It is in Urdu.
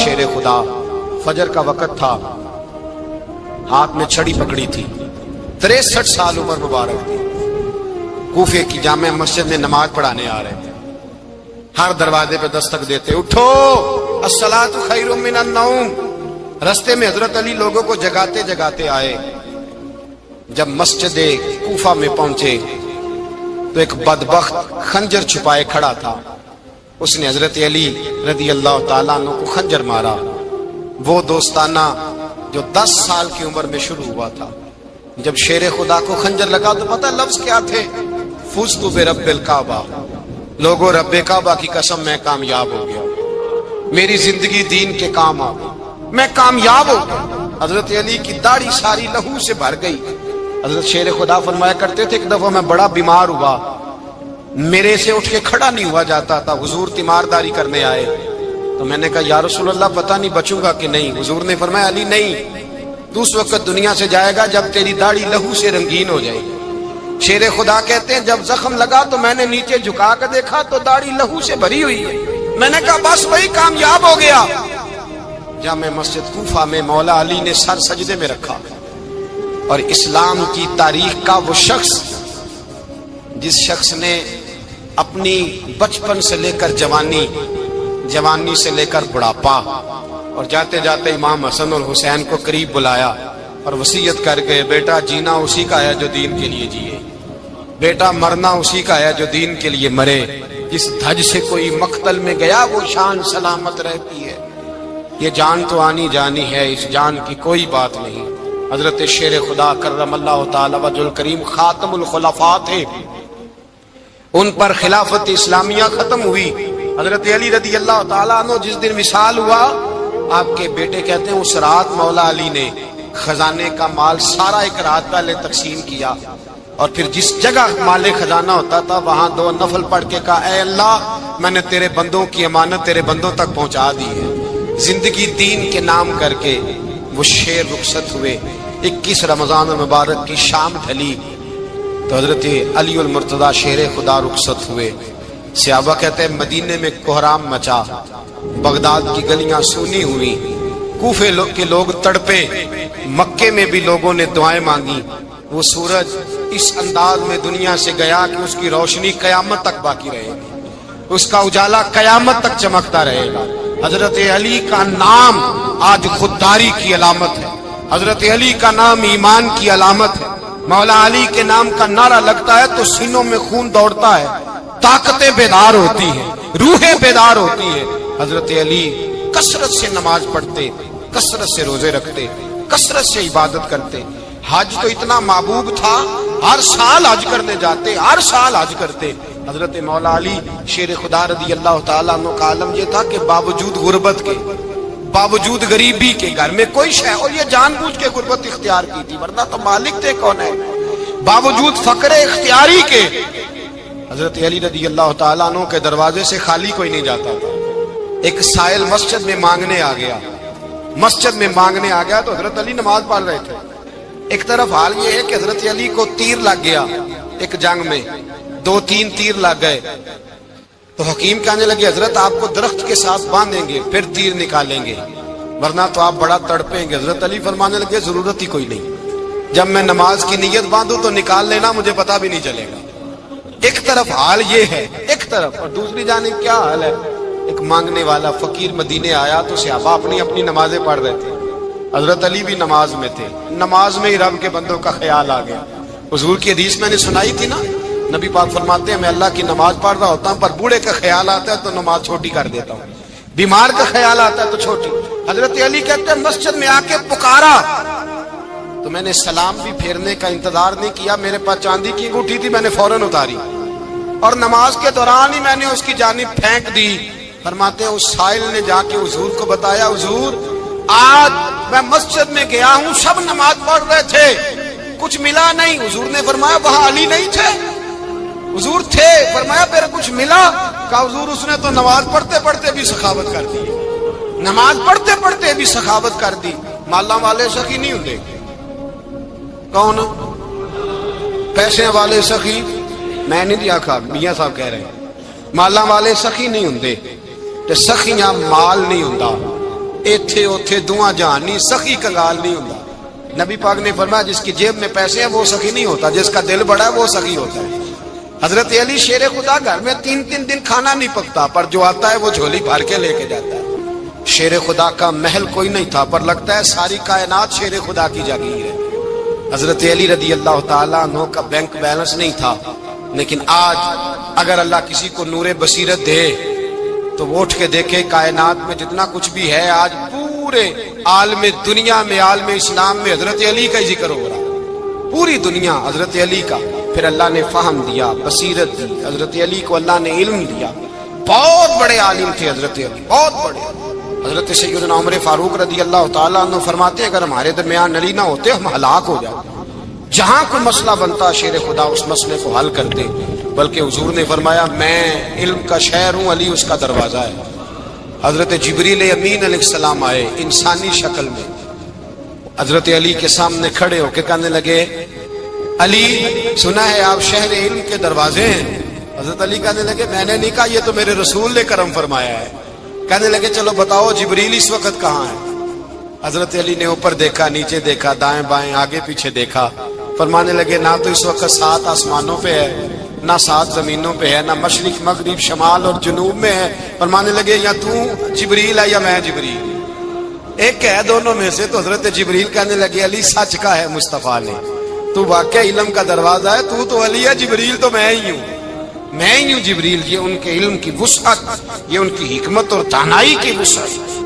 شیر خدا، فجر کا وقت تھا، ہاتھ میں چھڑی پکڑی تھی، 63 سال عمر مبارک تھی، کوفے کی جامع مسجد میں نماز پڑھانے آ رہے تھے۔ ہر دروازے پہ دستک دیتے، اٹھو الصلاۃ خیر من النوم۔ رستے میں حضرت علی لوگوں کو جگاتے جگاتے آئے۔ جب مسجد کوفہ میں پہنچے تو ایک بدبخت خنجر چھپائے کھڑا تھا، اس نے حضرت علی رضی اللہ تعالیٰ عنہ کو خنجر مارا۔ وہ دوستانہ جو 10 سال کی عمر میں شروع ہوا تھا، جب شیر خدا کو خنجر لگا تو پتہ لفظ کیا تھے؟ فزت برب الکعبہ، لوگوں رب کعبہ کی قسم میں کامیاب ہو گیا، میری زندگی دین کے کام آ گئی، میں کامیاب ہو گیا۔ حضرت علی کی داڑھی ساری لہو سے بھر گئی۔ حضرت شیر خدا فرمایا کرتے تھے، ایک دفعہ میں بڑا بیمار ہوا، میرے سے اٹھ کے کھڑا نہیں ہوا جاتا تھا، حضور تیمارداری کرنے آئے تو میں نے کہا یا رسول اللہ پتہ نہیں بچوں گا کہ نہیں۔ حضور نے فرمایا علی نہیں، تو اس وقت دنیا سے جائے گا جب تیری داڑھی لہو سے رنگین ہو جائے گی۔ شیر خدا کہتے ہیں جب زخم لگا تو میں نے نیچے جھکا کر دیکھا تو داڑھی لہو سے بھری ہوئی ہے، میں نے کہا بس وہی کامیاب ہو گیا۔ جامع مسجد کوفہ میں مولا علی نے سر سجدے میں رکھا، اور اسلام کی تاریخ کا وہ شخص جس شخص نے اپنی بچپن سے لے کر جوانی، جوانی سے لے کر بڑھاپا، اور جاتے جاتے امام حسن اور حسین کو قریب بلایا اور وصیت کر گئے، بیٹا جینا اسی کا ہے جو دین کے لیے جیے، بیٹا مرنا اسی کا ہے جو دین کے لیے مرے، جس دھج سے کوئی مقتل میں گیا وہ شان سلامت رہتی ہے، یہ جان تو آنی جانی ہے، اس جان کی کوئی بات نہیں۔ حضرت شیر خدا کرم اللہ تعالی وجہ الکریم خاتم الخلفاء تھے، ان پر خلافت اسلامیہ ختم ہوئی۔ حضرت علی رضی اللہ تعالیٰ عنہ جس دن وصال ہوا، آپ کے بیٹے کہتے ہیں اس رات مولا علی نے خزانے کا مال سارا ایک رات پہلے تقسیم کیا، اور پھر جس جگہ مال خزانہ ہوتا تھا وہاں 2 نفل پڑھ کے کہا اے اللہ میں نے تیرے بندوں کی امانت تیرے بندوں تک پہنچا دی ہے۔ زندگی دین کے نام کر کے وہ شیر رخصت ہوئے۔ 21 رمضان المبارک کی شام ڈھلی تو حضرت علی المرتضی شیر خدا رخصت ہوئے۔ صحابہ کہتے ہیں مدینے میں کوہرام مچا، بغداد کی گلیاں سونی ہوئی، کوفے کے لوگ تڑپے، مکے میں بھی لوگوں نے دعائیں مانگی۔ وہ سورج اس انداز میں دنیا سے گیا کہ اس کی روشنی قیامت تک باقی رہے گی، اس کا اجالا قیامت تک چمکتا رہے گا۔ حضرت علی کا نام آج خودداری کی علامت ہے، حضرت علی کا نام ایمان کی علامت ہے۔ مولا علی کے نام کا نعرہ لگتا ہے تو سینوں میں خون دوڑتا ہے، طاقتیں بیدار ہوتی ہیں، روحیں بیدار ہوتی ہیں۔ حضرت علی کثرت سے نماز پڑھتے، کثرت سے روزے رکھتے، کثرت سے عبادت کرتے۔ حج تو اتنا محبوب تھا، ہر سال حج کرنے جاتے، ہر سال حج کرتے۔ حضرت مولا علی شیر خدا رضی اللہ تعالیٰ عنہ کا عالم یہ تھا کہ باوجود غربت کے، باوجود غریبی کے، گھر میں کوئی شے، اور یہ جان بوجھ کے غربت اختیار کی تھی ورنہ تو مالک تھے کون ہے، باوجود فقر اختیاری کے حضرت علی رضی اللہ تعالیٰ عنہ کے دروازے سے خالی کوئی نہیں جاتا تھا۔ ایک سائل مسجد میں مانگنے آ گیا، مسجد میں مانگنے آ گیا تو حضرت علی نماز پڑھ رہے تھے۔ ایک طرف حال یہ ہے کہ حضرت علی کو تیر لگ گیا ایک جنگ میں، 2-3 تیر لگ گئے تو حکیم کہنے لگے حضرت آپ کو درخت کے ساتھ باندھیں گے پھر تیر نکالیں گے ورنہ تو آپ بڑا تڑپیں گے۔ حضرت علی فرمانے لگے ضرورت ہی کوئی نہیں، جب میں نماز کی نیت باندھوں تو نکال لینا، مجھے پتا بھی نہیں چلے گا۔ ایک طرف حال یہ ہے، ایک طرف، اور دوسری جانب کیا حال ہے؟ ایک مانگنے والا فقیر مدینے آیا تو صحابہ اپنی اپنی نمازیں پڑھ رہے تھے، حضرت علی بھی نماز میں تھے، نماز میں ہی رب کے بندوں کا خیال آ گیا۔ حضور کی حدیث میں نے سنائی تھی نا، نبی پاک فرماتے ہیں میں اللہ کی نماز پڑھ رہا ہوتا ہوں پر بوڑھے کا خیال آتا ہے تو نماز چھوٹی کر دیتا ہوں، بیمار کا خیال آتا ہے تو چھوٹی۔ حضرت علی کہتے ہیں مسجد میں آ کے پکارا تو میں نے سلام بھی پھیرنے کا انتظار نہیں کیا، میرے پاس چاندی کی انگوٹھی تھی، میں نے فوراً اتاری اور نماز کے دوران ہی میں نے اس کی جانب پھینک دی۔ فرماتے ہیں اس سائل نے جا کے حضور کو بتایا حضور آج میں مسجد میں گیا ہوں، سب نماز پڑھ رہے تھے، کچھ ملا نہیں۔ حضور نے فرمایا وہاں علی نہیں تھے؟ حضور تھے۔ فرمایا پھر کچھ ملا؟ کہا حضور اس نے تو نماز پڑھتے پڑھتے بھی سخاوت کر دی، نماز پڑھتے پڑھتے بھی سخاوت کر دی۔ مالا والے سخی نہیں ہوندے، کون؟ پیسے والے سخی میں نہیں دیا کھا، میاں صاحب کہہ رہے ہیں مالا والے سخی نہیں ہوندے، تے سخیاں مال نہیں ہوندا، ایتھے اوتھے دعا جہان نہیں، سخی کنگال نہیں ہوتا۔ نبی پاک نے فرمایا جس کی جیب میں پیسے ہیں وہ سخی نہیں ہوتا، جس کا دل بڑا ہے وہ سخی ہوتا ہے۔ حضرت علی شیر خدا گھر میں 3 دن کھانا نہیں پکتا، پر جو آتا ہے وہ جھولی بھر کے لے کے جاتا ہے۔ شیر خدا کا محل کوئی نہیں تھا، پر لگتا ہے ساری کائنات شیر خدا کی جاگیر ہے۔ حضرت علی رضی اللہ تعالیٰ عنہ کا بینک بیلنس نہیں تھا، لیکن آج اگر اللہ کسی کو نور بصیرت دے تو وہ اٹھ کے دیکھے کائنات میں جتنا کچھ بھی ہے، آج پورے عالم دنیا میں، عالم اسلام میں حضرت علی کا ہی ذکر ہو رہا ہے، پوری دنیا حضرت علی کا۔ پھر اللہ نے فہم دیا، بصیرت دی، حضرت علی کو اللہ نے علم دیا۔ بہت بڑے عالم تھے حضرت علی، بہت بڑے۔ حضرت سیدنا عمر فاروق رضی اللہ تعالیٰ عنہ فرماتے ہیں اگر ہمارے درمیان علی نہ ہوتے ہم ہلاک ہو جاتے، جہاں کوئی مسئلہ بنتا شیر خدا اس مسئلے کو حل کرتے، بلکہ حضور نے فرمایا میں علم کا شہر ہوں، علی اس کا دروازہ ہے۔ حضرت جبریل امین علیہ السلام آئے انسانی شکل میں، حضرت علی کے سامنے کھڑے ہو کے کہنے لگے علی سنا ہے آپ شہر علم کے دروازے ہیں۔ حضرت علی کہنے لگے میں نے نہیں کہا، یہ تو میرے رسول نے کرم فرمایا ہے۔ کہنے لگے چلو بتاؤ جبریل اس وقت کہاں ہے؟ حضرت علی نے اوپر دیکھا، نیچے دیکھا، دائیں بائیں آگے پیچھے دیکھا، فرمانے لگے نہ تو اس وقت 7 آسمانوں پہ ہے، نہ 7 زمینوں پہ ہے، نہ مشرق مغرب شمال اور جنوب میں ہے۔ فرمانے لگے یا تو جبریل ہے یا میں جبریل، ایک ہے دونوں میں سے۔ تو حضرت جبریل کہنے لگے علی سچ کا ہے مصطفیٰ نے، تو واقع علم کا دروازہ ہے، تو علی ہے، جبریل تو میں ہی ہوں، میں ہی ہوں جبریل۔ یہ ان کے علم کی وسعت، یہ ان کی حکمت اور دانائی کی وسعت۔